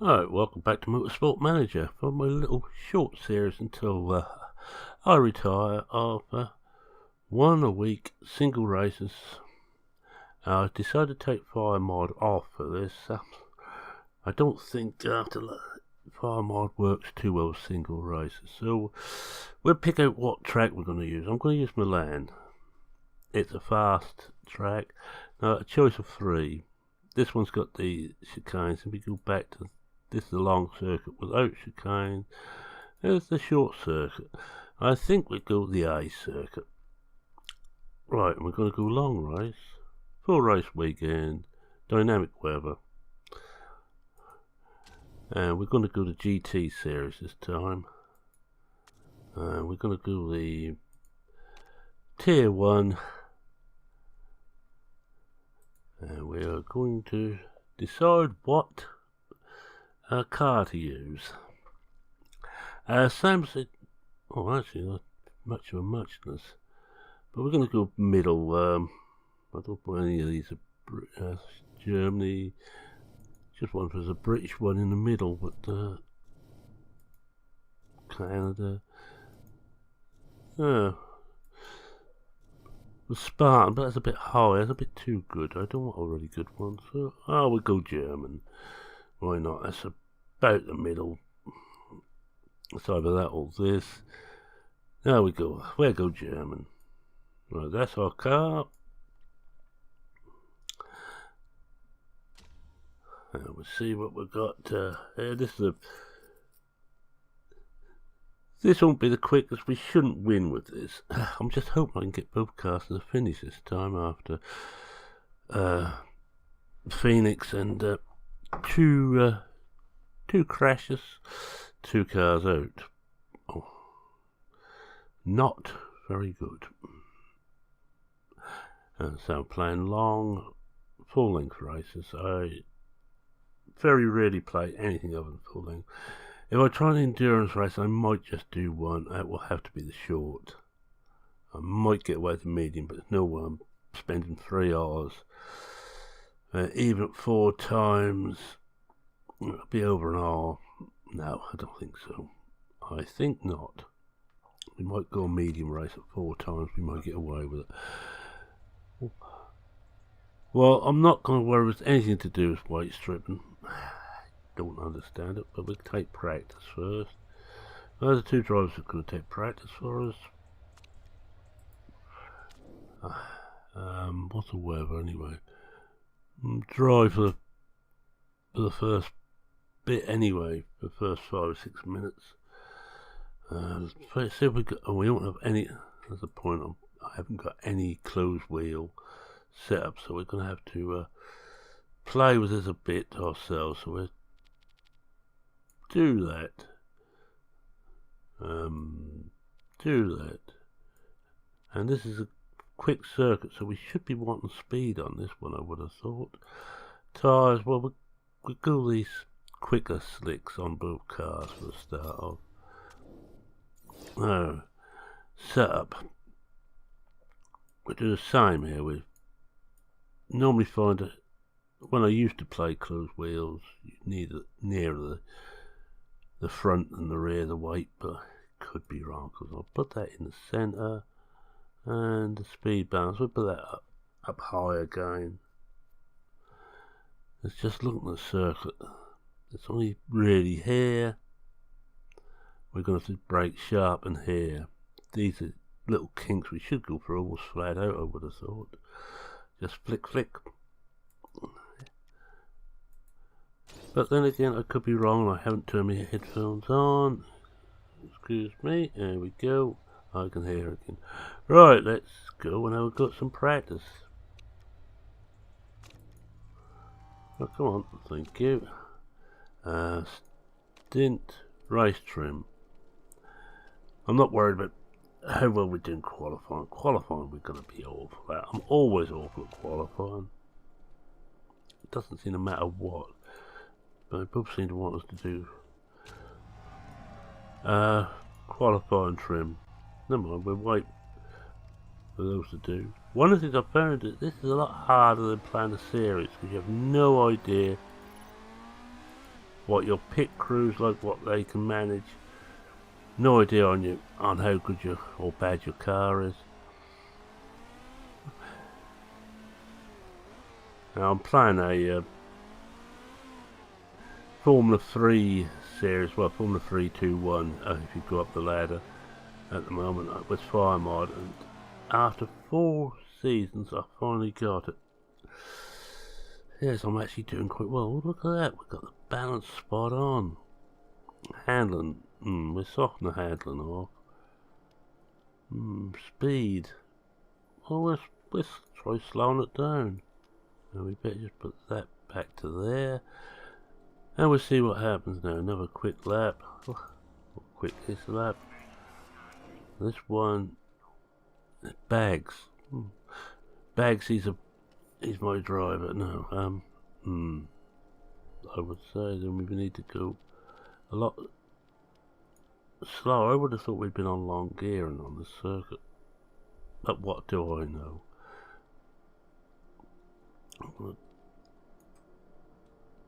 Alright, welcome back to MotorSport Manager for my little short series until I retire after 1 a week single races. I decided to take Fire Mod off for this. I don't think Fire Mod works too well with single races, so we'll pick out what track we're going to use. I'm going to use Milan. It's a fast track. Now, a choice of 3. This one's got the chicanes, and we go back to this is the long circuit without chicane. There's the short circuit. I think we go the A circuit. Right, we're going to go long race, full race weekend, dynamic weather. And we're going to go the GT series this time. We're going to go the Tier 1. And we are going to decide what car to use. Sam said, oh, actually, not much of a muchness, but we're going to go middle. I don't know any of these are Germany. Just one was a British one in the middle, but Canada. The Spartan, but that's a bit high. That's a bit too good. I don't want a really good one, so we'll go German. Why not? That's about the middle. It's either that or this. There we go. We'll go German. Right, that's our car. And we'll see what we've got here. This won't be the quickest. We shouldn't win with this. I'm just hoping I can get both cars to the finish this time after Phoenix and two crashes, 2 cars out. Oh, not very good. And so I'm playing long, full-length races. I very rarely play anything other than full-length. If I try an endurance race, I might just do one. It will have to be the short. I might get away with the medium, but there's no way I'm spending 3 hours. Even at 4 times, it'll be over an hour. No, I don't think so. I think not. We might go a medium race at 4 times. We might get away with it. Well, I'm not going to worry with anything to do with weight stripping. Don't understand it, but we'll take practice first. Those are 2 drivers that are going to take practice for us. What's the weather anyway? Drive for the first bit anyway, the first 5 or 6 minutes. Let's see if we got. Oh, we don't have any. That's the point. I haven't got any closed wheel set up, so we're going to have to play with this a bit ourselves. So we'll do that. And this is a quick circuit, so we should be wanting speed on this one, I would have thought. Tyres, well, we go these quicker slicks on both cars for the start of. Setup. We do the same here. We normally find that when I used to play closed wheels, you need it nearer the front than the rear, the weight, but it could be wrong because I'll put that in the centre. And the speed balance, we'll put that up high again. Let's just look at the circuit. It's only really here. We're going to have to brake sharp and here. These are little kinks we should go for almost flat out, I would have thought. Just flick flick. But then again, I could be wrong. I haven't turned my headphones on. Excuse me. There we go. I can hear it again. Right, let's go and I've got some practice. Oh, come on, thank you. Stint race trim. I'm not worried about how well we're doing qualifying. Qualifying, we're going to be awful at. I'm always awful at qualifying. It doesn't seem to matter what. But they both seem to want us to do qualifying trim. Never mind, we'll wait for those to do. One of the things I found is this is a lot harder than playing a series because you have no idea what your pit crew's like, what they can manage. No idea on how good or bad your car is. Now I'm playing a Formula 3 series, well, Formula 321, if you go up the ladder at the moment, with Fire Mod, and after 4 seasons I finally got it. Yes, I'm actually doing quite well. Look at that, we've got the balance spot on. Handling, we're softening the handling off. Speed, well, let's try slowing it down. And we better just put that back to there. And we'll see what happens now. Another quick lap. Quick this lap. This one, Bags. Bags, he's my driver. No, I would say then we need to go a lot slower. I would have thought we'd been on long gear and on the circuit. But what do I know? I'm gonna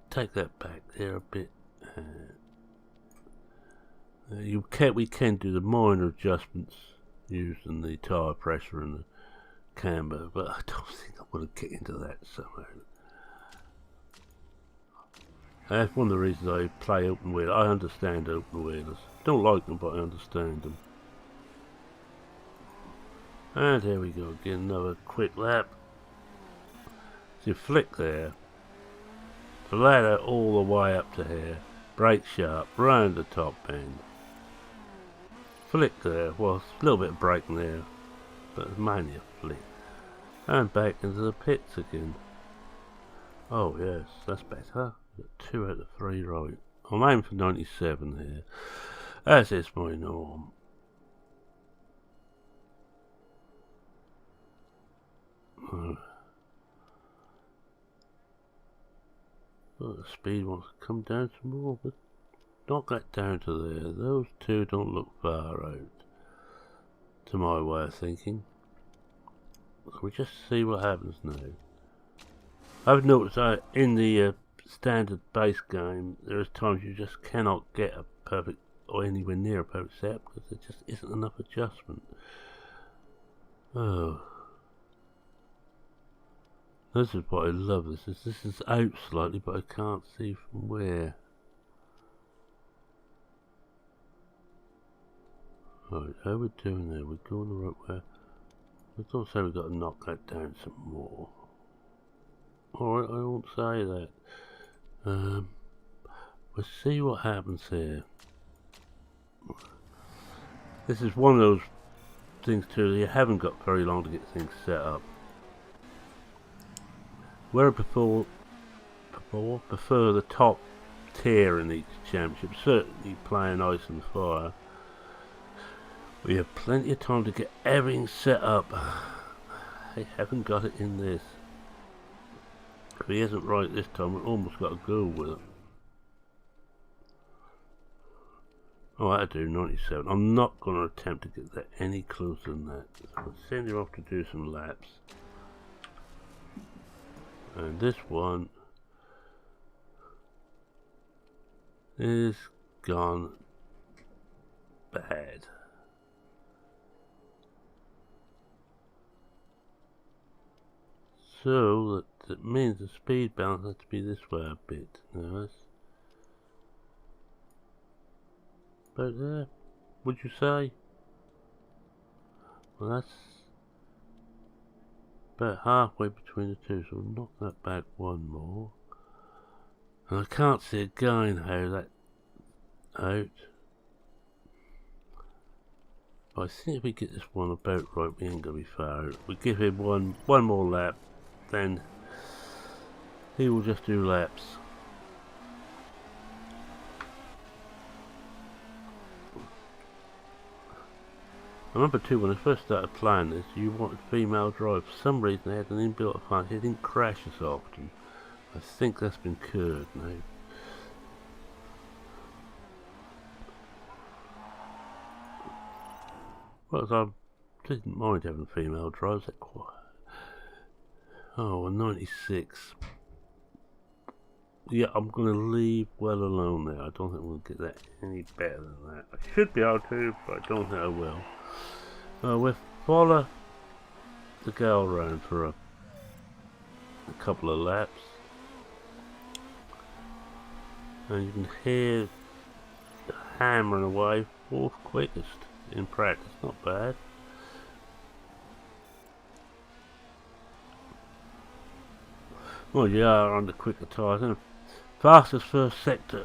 take that back there a bit. We can do the minor adjustments using the tyre pressure and the camber, but I don't think I want to get into that somehow. That's one of the reasons I play open wheel. I understand open wheelers. Don't like them, but I understand them. And there we go again, another quick lap. So you flick there, the ladder all the way up to here, brake sharp, round the top bend. Flick there, well, a little bit of braking there, but it's mainly a flick. And back into the pits again. Oh yes, that's better. Got 2 out of 3 right. I'm aiming for 97 here, as is my norm. Well, the speed wants to come down some more, but knock that down to there. Those 2 don't look far out, to my way of thinking. So we just see what happens now. I've noticed that in the standard base game, there's times you just cannot get a perfect, or anywhere near a perfect setup, because there just isn't enough adjustment. Oh. This is what I love. This is out slightly, but I can't see from where. Right, how are we doing there? We're going the right way. I don't say we've got to knock that down some more. Alright, I won't say that. We'll see what happens here. This is one of those things too, you haven't got very long to get things set up. Where I prefer the top tier in each championship, certainly playing Ice and Fire, we have plenty of time to get everything set up. I haven't got it in this. If he isn't right this time, we've almost got to go with it. Oh, I do 97. I'm not going to attempt to get that any closer than that. I'll send him off to do some laps. And this one is gone bad. So that means the speed balance has to be this way a bit. Now that's about there, would you say? Well, that's about halfway between the two, so we'll knock that back one more. And I can't see again how that out. But I think if we get this one about right, we ain't gonna be far out. We give him one more lap, then he will just do laps. I remember too, when I first started playing this, you wanted female drive. For some reason they had an inbuilt advantage. It didn't crash as often. I think that's been cured now. Well, I didn't mind having female drives. That quite. Oh, a 96. Yeah, I'm going to leave well alone there. I don't think we'll get that any better than that. I should be able to, but I don't think I will. We'll follow the girl around for a couple of laps. And you can hear the hammering away, fourth quickest in practice. Not bad. Well, you are under quicker tyres, and fastest first sector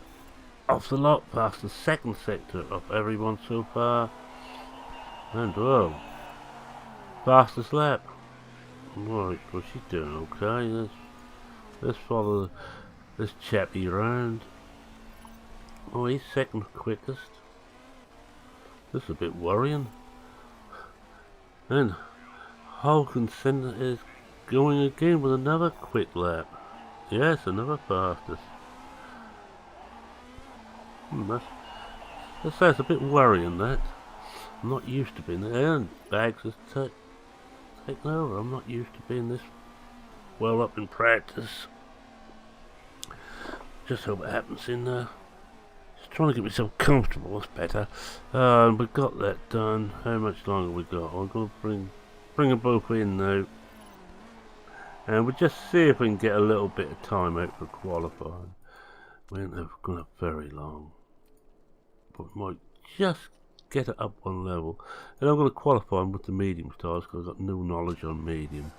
off the lot, fastest second sector of everyone so far, and whoa, fastest lap. Right, well she's doing okay. Let's follow this chappie round. Oh, he's second quickest. This is a bit worrying. And Hulkensen is going again with another quick lap. Yes, another fastest. That's a bit worrying, that. I'm not used to being there, and Bags has taken over. I'm not used to being this well up in practice. Just hope it happens in just trying to get myself comfortable. That's better. We've got that done. How much longer we got? I'm going to bring them both in now, and we'll just see if we can get a little bit of time out for qualifying. We ain't never gone up very long, but we might just get it up one level. And I'm going to qualify with the medium tyres because I've got no knowledge on medium.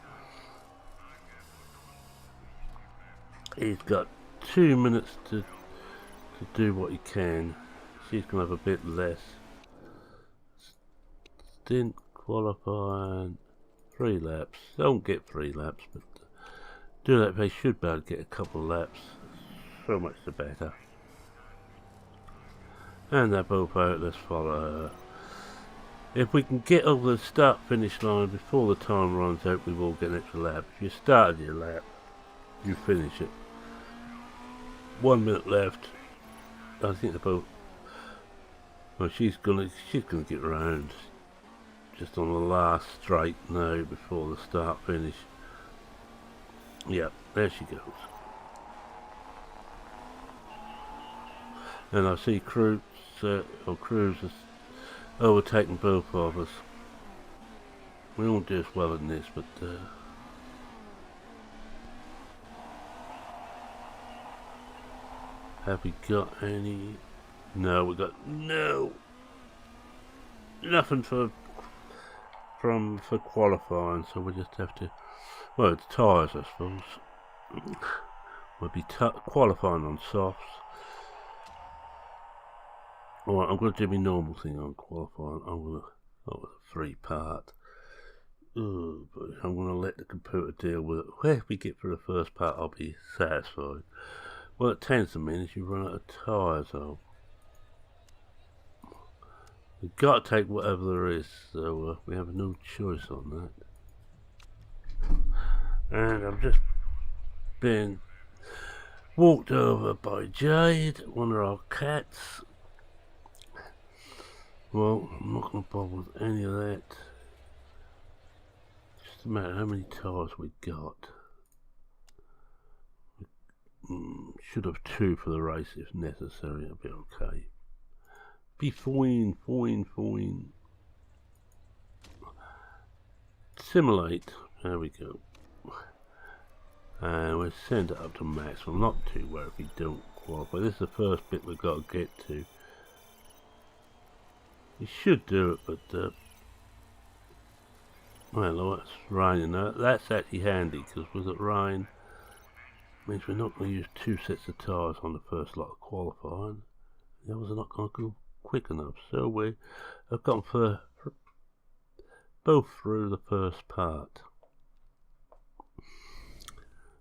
He's got 2 minutes to do what he can. She's going to have a bit less. Stint qualifying 3 laps. Don't get 3 laps, but do that. They should be able to get a couple of laps. So much the better. And they're both out. Let's follow her. If we can get over the start finish line before the time runs out, we will get an extra lap. If you started your lap, you finish it. 1 minute left. I think they're both. Well, she's gonna get round just on the last straight now before the start finish. Yep, there she goes. And I see Cruz has overtaken both of us. We won't do as well in this, but have we got any? No, we got nothing for qualifying, so we just have to. Well, it's tyres, I suppose. We'll be qualifying on softs. Alright, I'm going to do my normal thing on qualifying. I'm going to, a 3-part. But I'm going to let the computer deal with it. Where we get for the first part, I'll be satisfied. Well, it tends to mean is you run out of tyres, so we've got to take whatever there is, so we have no choice on that. And I'm just being walked over by Jade, one of our cats. Well, I'm not going to bother with any of that. Just a matter how many tyres we got. Should have 2 for the race if necessary. It'll be okay. Be fine. Simulate. There we go. And we'll send it up to max. I'm not too worried if we don't qualify. This is the first bit we've got to get to. You should do it, but well, it's raining. That's actually handy because with it rain, means we're not going to use 2 sets of tyres on the first lot of qualifying. The others are not going to go quick enough, so we have gone for both through the first part.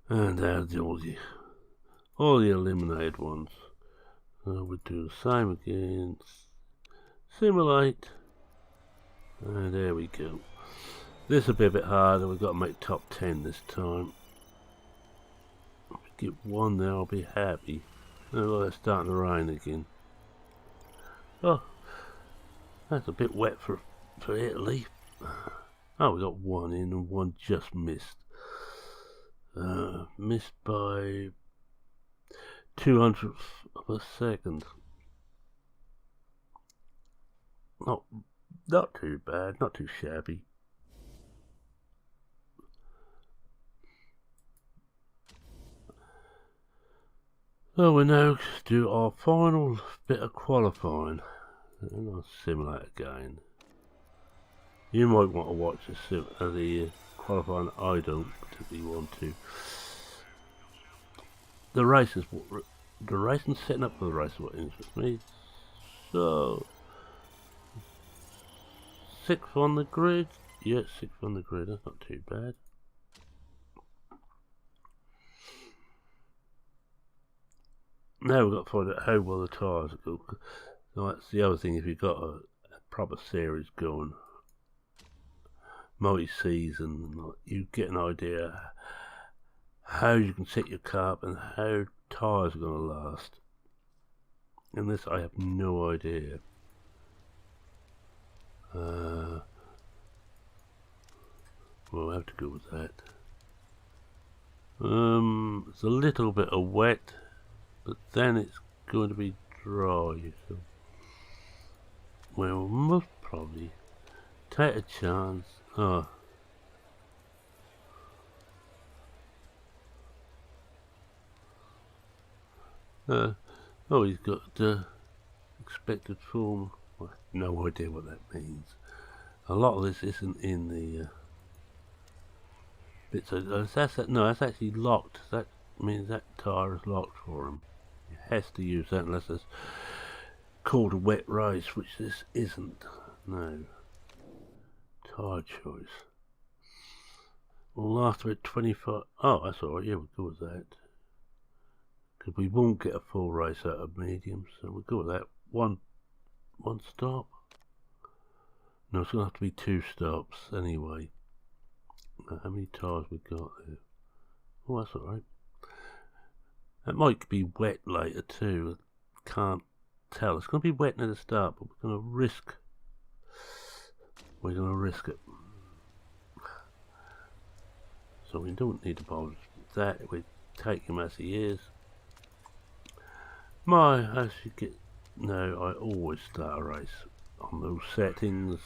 And there's all the eliminated ones. So we'll do the same again. Simulate. And there we go. This will be a bit harder. We've got to make top 10 this time. If we get 1 there, I'll be happy. Oh, it's starting to rain again. Oh, that's a bit wet for Italy. Oh, we got 1 in and 1 just missed. Missed by 200th of a second. Not too bad, not too shabby. So we now do our final bit of qualifying. And I'll simulate again. You might want to watch the qualifying. I don't particularly want to. The racing setting up for the race is what interests me. So 6th on the grid. Yeah, 6th on the grid. That's not too bad. Now we've got to find out how well the tyres go. So that's the other thing. If you've got a proper series going, multi-season, you get an idea how you can set your car up and how tyres are going to last. And this, I have no idea. We'll have to go with that. It's a little bit of wet, but then it's going to be dry. So we'll most probably take a chance. He's got expected form. I have no idea what that means. A lot of this isn't in the bits. That's actually locked. That means that tyre is locked for him. He has to use that unless it's called a wet race, which this isn't. No. Tyre choice. We'll last about 25. Oh, that's alright. Yeah, we'll go with that. Because we won't get a full race out of mediums, so we'll go with that. One stop. No, it's going to have to be 2 stops anyway. How many tyres we got there? Oh, that's alright. It might be wet later too. Can't tell. It's going to be wet near the start, but we're going to risk it. So we don't need to bother with that. We take him as he is. As you get now, I always start a race on those settings.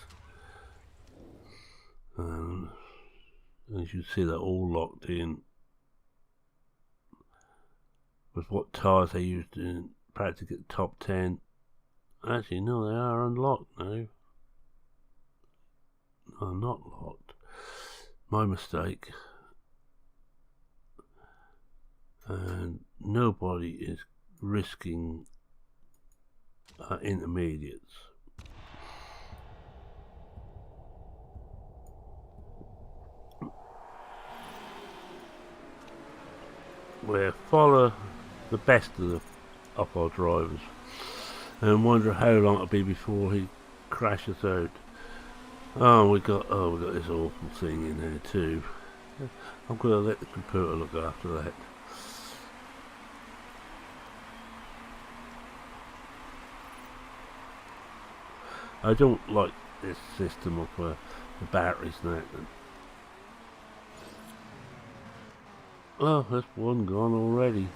As you see, they're all locked in with what tyres they used in practice to get the top 10. Actually, no, they are unlocked now. No, not locked. My mistake. And nobody is risking intermediates. We follow the best of our drivers and wonder how long it'll be before he crashes out. We got this awful thing in there too. I'm going to let the computer look after that. I don't like this system of the batteries and that. Oh, that's one gone already.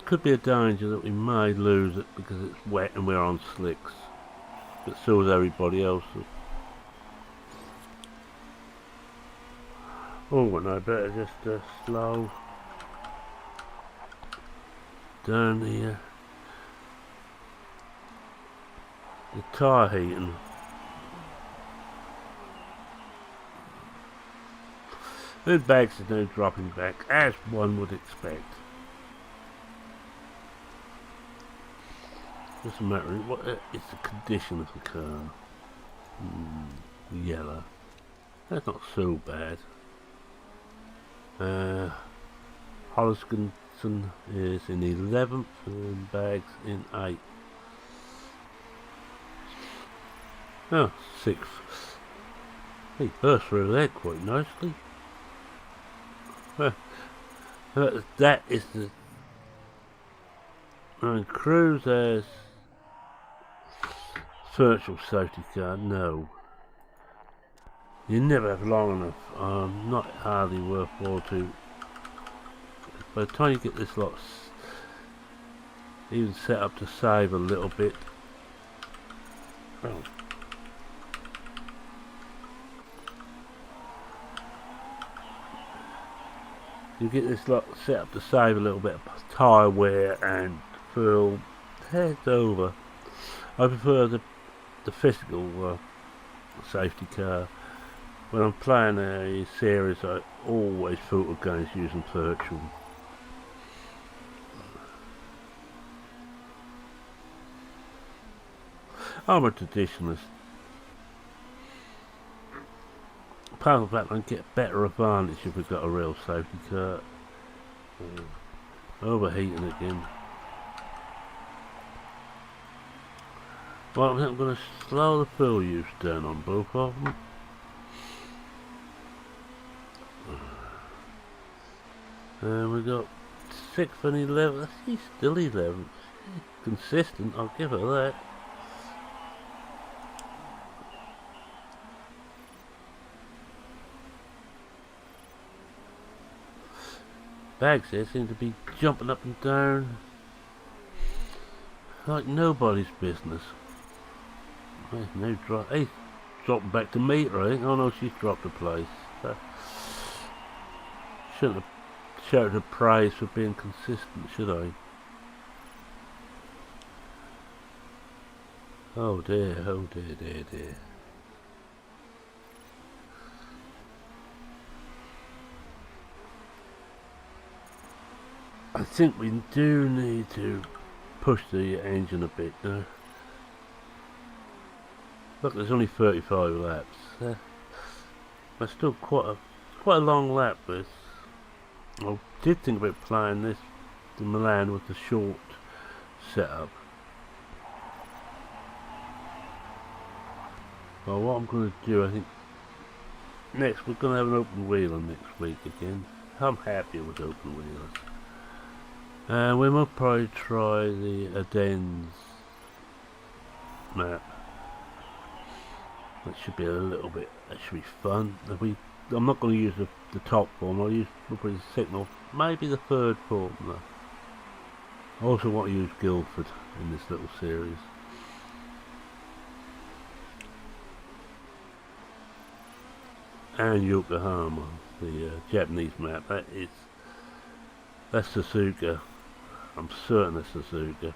Could be a danger that we may lose it because it's wet and we're on slicks. But so is everybody else. Oh, and I better just slow down the tyre heating. The bags are now dropping back, as one would expect. Doesn't matter what it's the condition of the car. Yellow. That's not so bad. Holliskinson is in 11th and Bags in 8th. Oh, 6th. He burst through there quite nicely. That is the... And Cruz has virtual safety car. No. You never have long enough. Not hardly worthwhile to... By the time you get this lot even set up to save a little bit. Oh. You get this lot set up to save a little bit of tyre wear and fuel. Heads over. I prefer the physical safety car. When I'm playing a series, I always vote against using virtual. I'm a traditionalist. Apart from that, I can get better advantage if we've got a real safety car. Overheating again. Well, I'm going to slow the fuel use down on both of them. And we got 6th and 11th. He's still 11th. Consistent, I'll give her that. Bags there seem to be jumping up and down like nobody's business. There's no drop. Hey, dropping back to meter, I think. Oh no, she's dropped a place. Shouldn't have shouted her praise for being consistent, should I? Oh dear, dear. I think we do need to push the engine a bit now. Look, there's only 35 laps. That's still quite a long lap. This. I did think about playing this to Milan with the short setup. Well, what I'm going to do, I think, next we're going to have an open wheeler next week again. I'm happier with open wheelers. And we might probably try the Ardennes map. That should be a little bit, that should be fun. I'm not going to use the top form, I'll use probably the signal, maybe the third form though. I also want to use Guildford in this little series. And Yokohama, the Japanese map, that's Suzuka. I'm certain it's Suzuka.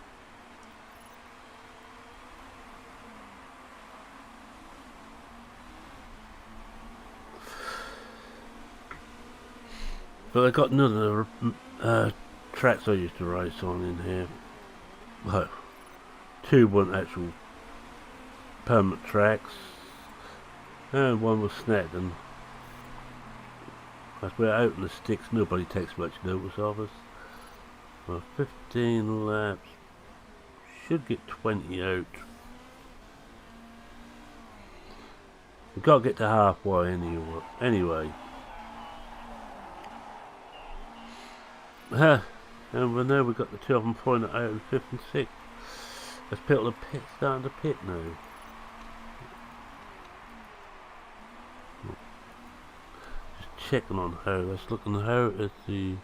But I got another tracks I used to race on in here. Well, 2 weren't actual permanent tracks, and 1 was Snedden. As we're out in the sticks, nobody takes much notice of us. Well, 15 laps, should get 20 out. We've got to get to halfway anyway. And we know we've got the 2 of them pointing out in 5th and 6th. There's people starting to pit now. Just checking on how. Let's look on how at the.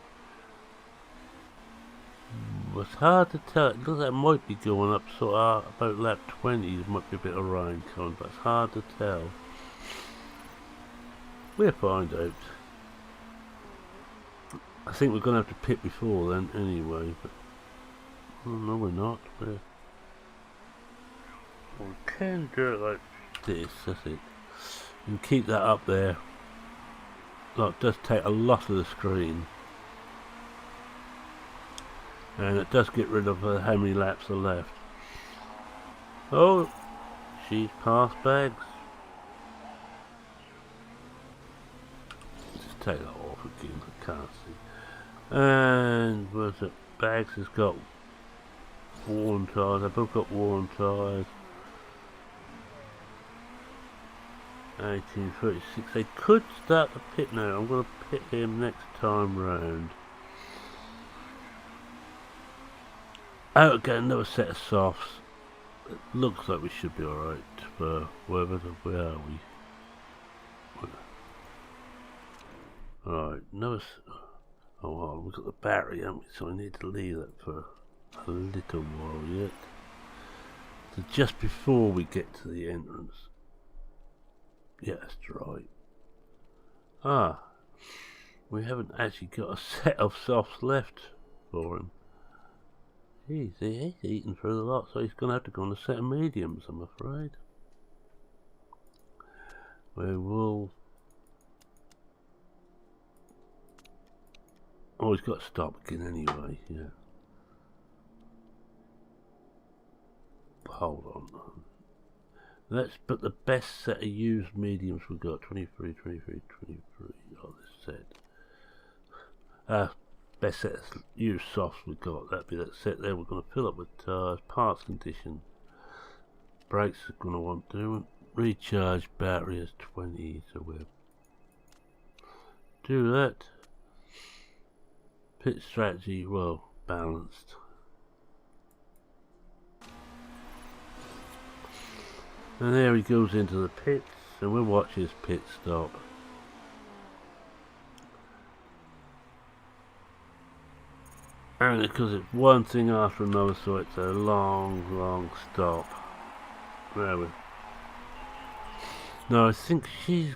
It's hard to tell. It looks like it might be going up sort of about lap 20. There might be a bit of rain coming, but it's hard to tell. We'll find out. I think we're going to have to pit before then anyway, but no we're not. We can do it like this, that's it. And keep that up there. Like, it does take a lot of the screen. And it does get rid of how many laps are left. Oh, she's past Bags. Just take that off again, I can't see. And where's it? Bags has got worn tyres. They both got worn tyres. 1836. They could start the pit now. I'm going to pit him next time round. Out again, another set of softs. It looks like we should be alright for where are we? Alright, oh well, we've got the battery, haven't we? So I need to leave that for a little while yet. So just before we get to the entrance. Yeah, that's right. Ah, we haven't actually got a set of softs left for him. He's eaten through the lot, so he's going to have to go on a set of mediums, I'm afraid. We will... Oh, he's got to stop again anyway, yeah. Hold on. Let's put the best set of used mediums we've got. 23, 23, 23. Oh, this set. Best set of used softs we've got. That'd be that set there. We're going to fill up with tires. Parts condition. Brakes are going to want doing. Recharge battery is 20. So we'll do that. Pit strategy, well, balanced. And there he goes into the pits, and we'll watch his pit stop. And because it's one thing after another, so it's a long stop. There we. No, I think she's.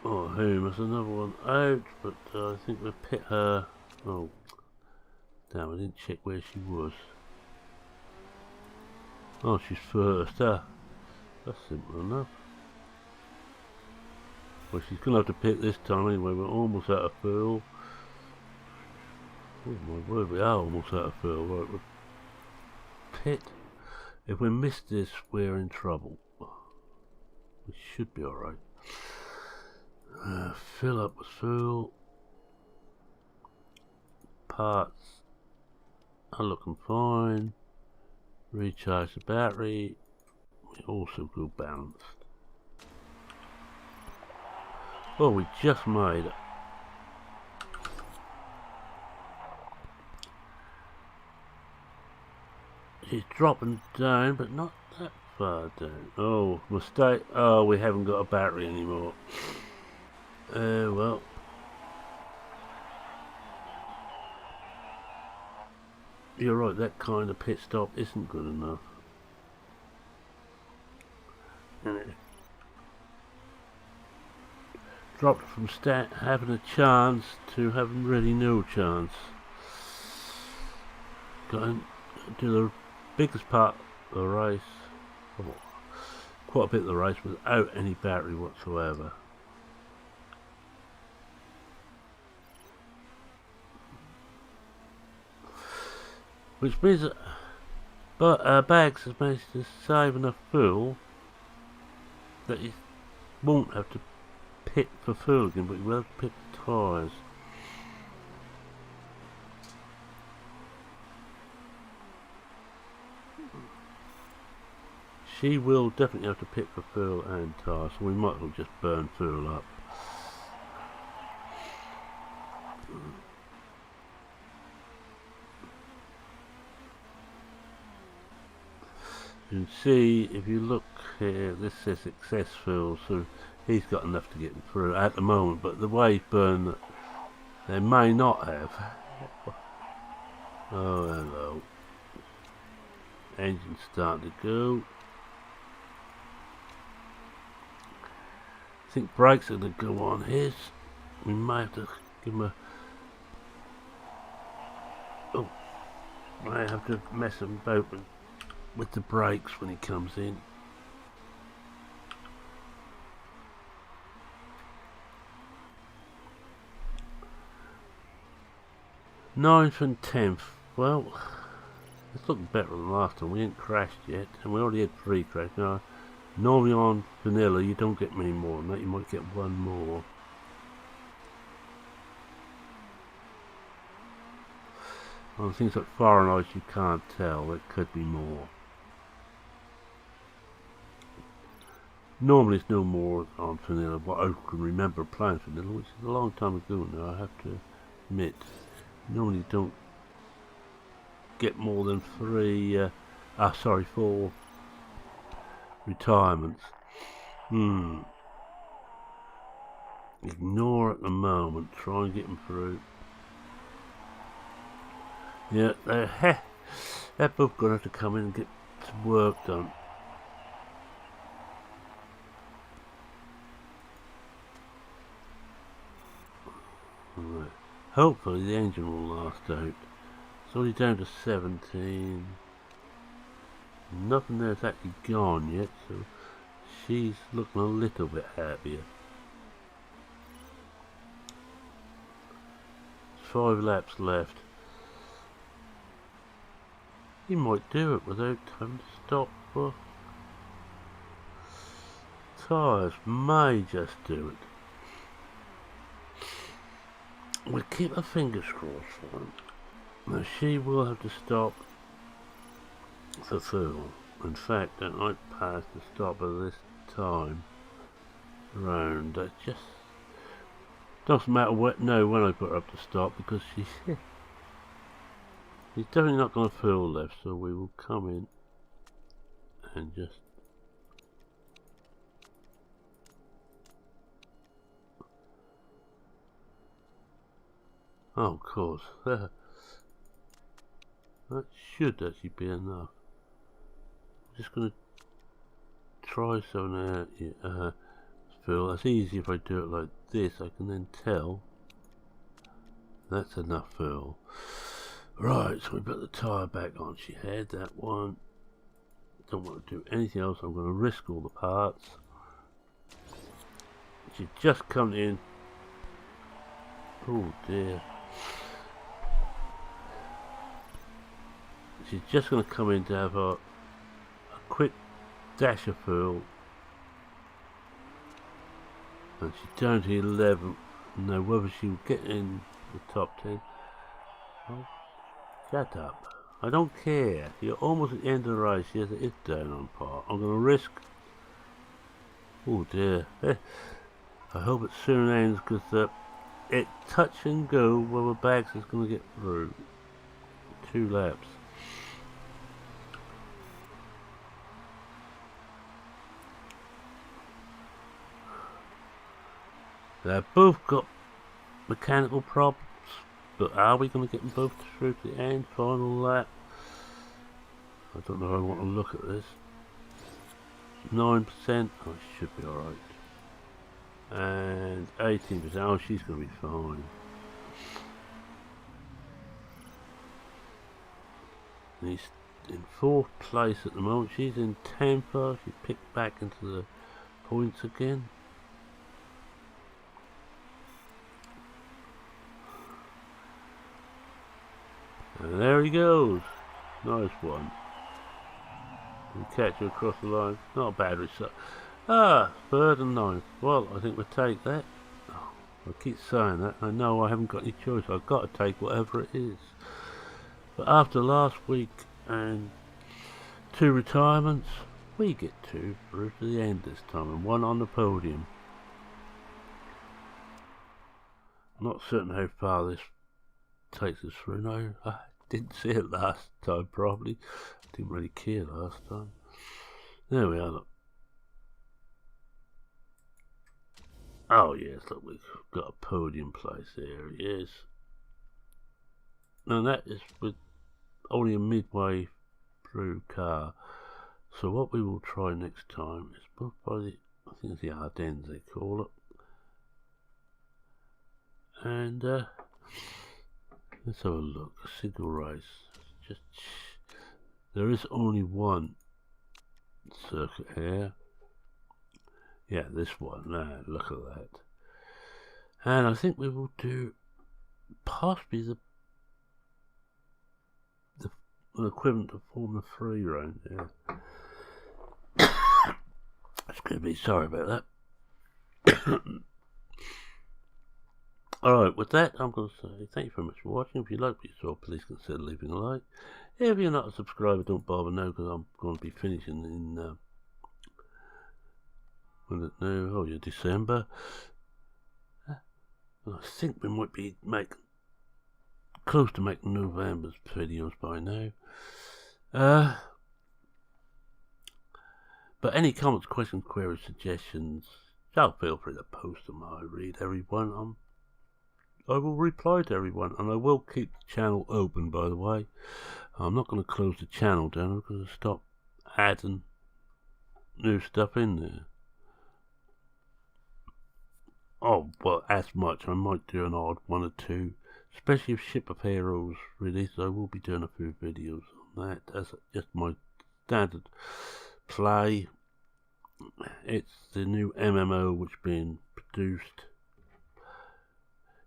Oh, whom? There's another one out, but I think we'll pit her. Oh, damn! I didn't check where she was. Oh, she's first. That's simple enough. Well, she's going to have to pit this time anyway. We're almost out of fuel. Oh my word, we are almost out of fuel. Right, we'll pit. If we miss this, we're in trouble. We should be alright. Fill up with fuel. Parts are looking fine. Recharge the battery. We also go balanced. Oh, we just made it. She's dropping down, but not that far down. Oh, mistake. Oh, we haven't got a battery anymore. Well. You're right, that kind of pit stop isn't good enough. And it dropped from having a chance to having really no chance. Got to do the biggest part of the race, quite a bit of the race, without any battery whatsoever. Which means that Bags has managed to save enough fuel that he won't have to pit for fuel again, but he will have to pit for tyres. She will definitely have to pit for fuel and tyres, so we might as well just burn fuel up. You can see, if you look here, this says excess fuel, so he's got enough to get him through at the moment, but the way he's burned, they may not have. Oh, hello. Engine's starting to go. I think brakes are going to go on his. We might have to give him a... Oh, might have to mess him about with the brakes when he comes in. Ninth and 10th. Well, it's looking better than last time. We ain't crashed yet, and we already had 3 crashes. Now, normally on vanilla you don't get many more than that. You might get one more. On things like Fahrenheit you can't tell. It could be more. Normally it's no more on vanilla, but I can remember playing vanilla, which is a long time ago now, I have to admit. Normally don't get more than 4 retirements. Ignore at the moment, try and get them through. Yeah, they're both going to have to come in and get some work done. Right. Hopefully the engine will last out. It's only down to 17. Nothing there's actually gone yet, so she's looking a little bit happier. 5 laps left. He might do it without having to stop for tyres. May just do it. We'll keep our fingers crossed for him. Now she will have to stop for fuel. In fact, that might pass the stop of this time round. That just doesn't matter when I put her up to stop, because she's definitely not going to fuel left, so we will come in and just of course. That should actually be enough. I'm just going to try something out here. Fuel. That's easy if I do it like this. I can then tell that's enough fuel. Right, so we put the tyre back on. She had that one. Don't want to do anything else. I'm going to risk all the parts. She's just come in. Oh dear. She's just going to come in to have a quick dash of fuel. And she's down to 11. Now whether she will get in the top 10. Oh, shut up. I don't care. You're almost at the end of the race. Yes, it is down on par. I'm going to risk. Oh dear. I hope it soon ends, because it touch and go whether Bags is going to get through. 2 laps. They've both got mechanical problems, but are we going to get them both through to the end? Final lap. I don't know how I want to look at this. 9%. Oh, it should be alright. And 18%. Oh, she's going to be fine. And he's in 4th place at the moment. She's in 10th. She picked back into the points again. And there he goes. Nice one. We catch her across the line. Not a bad result. 3rd and 9th. Well, I think we'll take that. Oh, I keep saying that. I know I haven't got any choice. I've got to take whatever it is. But after last week and 2 retirements, we get 2 through to the end this time, and 1 on the podium. I'm not certain how far this takes us through now. I didn't see it last time properly. Didn't really care last time. There we are. Look. Oh yes, look, we've got a podium place. There he is. Now that is with only a midway through car. So what we will try next time is both by the, I think it's the Ardennes they call it. And let's have a look. A single race. Just there is only one circuit here. Yeah, this one. Now look at that. And I think we will do possibly the equivalent of Formula 3 round there. Excuse me, sorry about that. Alright, with that, I'm going to say thank you very much for watching. If you like what you saw, please consider leaving a like. If you're not a subscriber, don't bother now, because I'm going to be finishing in when it now? Oh yeah, December. I think we might be close to making November's videos by now. But any comments, questions, queries, suggestions, feel free to post them. I read everyone. I will reply to everyone, and I will keep the channel open, by the way. I'm not going to close the channel down. I'm going to stop adding new stuff in there. Oh, well, as much. I might do an odd one or two. Especially if Ship of Heroes releases, I will be doing a few videos on that. That's just my standard play. It's the new MMO which is being produced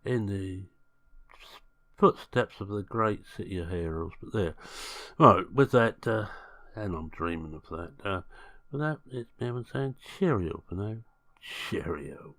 in the footsteps of the great City of Heroes. But there. Right, with that, and I'm dreaming of that. With that, it's me saying cheerio for now. Cheerio.